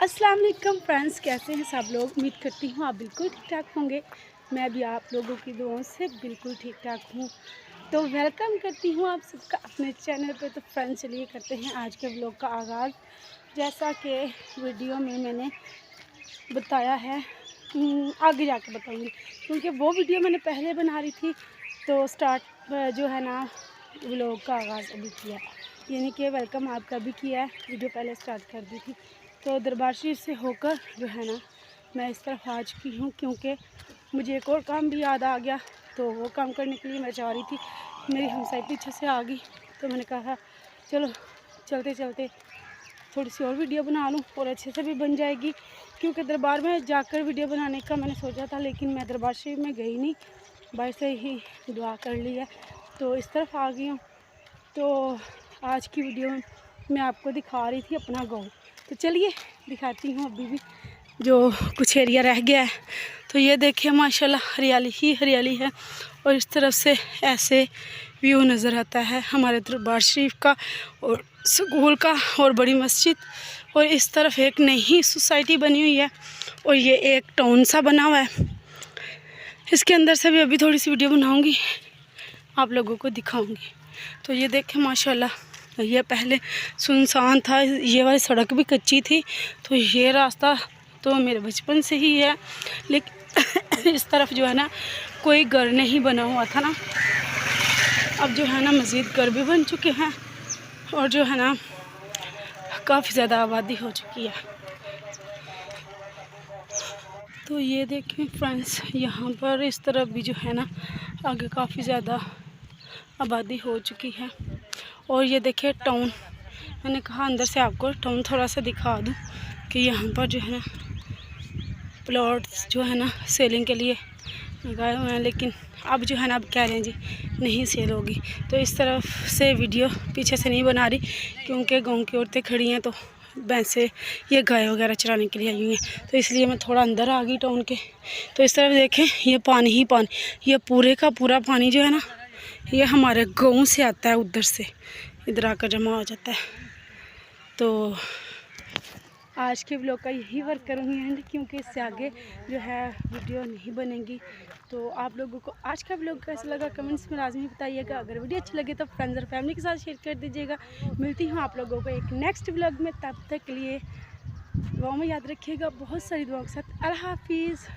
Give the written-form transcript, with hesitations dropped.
अस्सलाम वालेकुम फ्रेंड्स, कैसे हैं सब लोग। उम्मीद करती हूँ आप बिल्कुल ठीक ठाक होंगे। मैं भी आप लोगों की दुआओं से बिल्कुल ठीक ठाक हूँ। तो वेलकम करती हूँ आप सबका अपने चैनल पे। तो फ्रेंड्स चलिए करते हैं आज के व्लॉग का आगाज़। जैसा कि वीडियो में मैंने बताया है, आगे जाके बताऊँगी क्योंकि वो वीडियो मैंने पहले बना रही थी। तो स्टार्ट जो है ना व्लॉग का आगाज़ अभी किया, यानी कि वेलकम आपका भी किया है। वीडियो पहले स्टार्ट कर दी थी। तो दरबार शरीफ से होकर जो है ना मैं इस तरफ आ चुकी हूँ क्योंकि मुझे एक और काम भी याद आ गया। तो वो काम करने के लिए मैं जा रही थी, मेरी हमसाई पीछे से आ गई। तो मैंने कहा चलो चलते चलते थोड़ी सी और वीडियो बना लूँ और अच्छे से भी बन जाएगी। क्योंकि दरबार में जाकर वीडियो बनाने का मैंने सोचा था, लेकिन मैं दरबार शरीफ में गई नहीं, बाहर से ही दुआ कर ली है। तो इस तरफ आ गई हूँ। तो आज की वीडियो में मैं आपको दिखा रही थी अपना गाँव। तो चलिए दिखाती हूँ अभी भी जो कुछ एरिया रह गया है। तो ये देखिए माशाल्लाह हरियाली ही हरियाली है। और इस तरफ से ऐसे व्यू नज़र आता है हमारे दरबार शरीफ का और स्कूल का और बड़ी मस्जिद। और इस तरफ एक नई सोसाइटी बनी हुई है और ये एक टाउन सा बना हुआ है। इसके अंदर से भी अभी थोड़ी सी वीडियो बनाऊँगी, आप लोगों को दिखाऊँगी। तो ये देखें माशाल्लाह, ये पहले सुनसान था, ये वाली सड़क भी कच्ची थी। तो ये रास्ता तो मेरे बचपन से ही है, लेकिन इस तरफ जो है ना कोई घर नहीं बना हुआ था ना। अब जो है ना मज़ीद घर भी बन चुके हैं और जो है ना काफ़ी ज़्यादा आबादी हो चुकी है। तो ये देखें फ्रेंड्स, यहाँ पर इस तरफ भी जो है ना आगे काफ़ी ज़्यादा आबादी हो चुकी है। और ये देखिए टाउन, मैंने कहा अंदर से आपको टाउन थोड़ा सा दिखा दूँ कि यहाँ पर जो है ना प्लॉट्स जो है ना सेलिंग के लिए लगाए हुए हैं। लेकिन अब जो है ना अब कह रहे हैं जी नहीं सेल होगी। तो इस तरफ से वीडियो पीछे से नहीं बना रही क्योंकि गांव की औरतें खड़ी हैं, तो भैंसे ये गाय वगैरह चराने के लिए आई हुई हैं। तो इसलिए मैं थोड़ा अंदर आ गई टाउन के। तो इस तरफ देखें ये पानी ही पानी, ये पूरे का पूरा पानी जो है ना ये हमारे गाँव से आता है, उधर से इधर आकर जमा हो जाता है। तो आज के ब्लॉग का यही वर्क करूँगी एंड, क्योंकि इससे आगे जो है वीडियो नहीं बनेगी। तो आप लोगों को आज का ब्लॉग कैसा लगा कमेंट्स में लाजमी बताइएगा। अगर वीडियो अच्छी लगे तो फ्रेंड्स और फैमिली के साथ शेयर कर दीजिएगा। मिलती हूँ आप लोगों को एक नेक्स्ट ब्लॉग में, तब तक के लिए दुआ में याद रखिएगा बहुत सारी दुआओं के साथ। अल्लाह हाफिज़।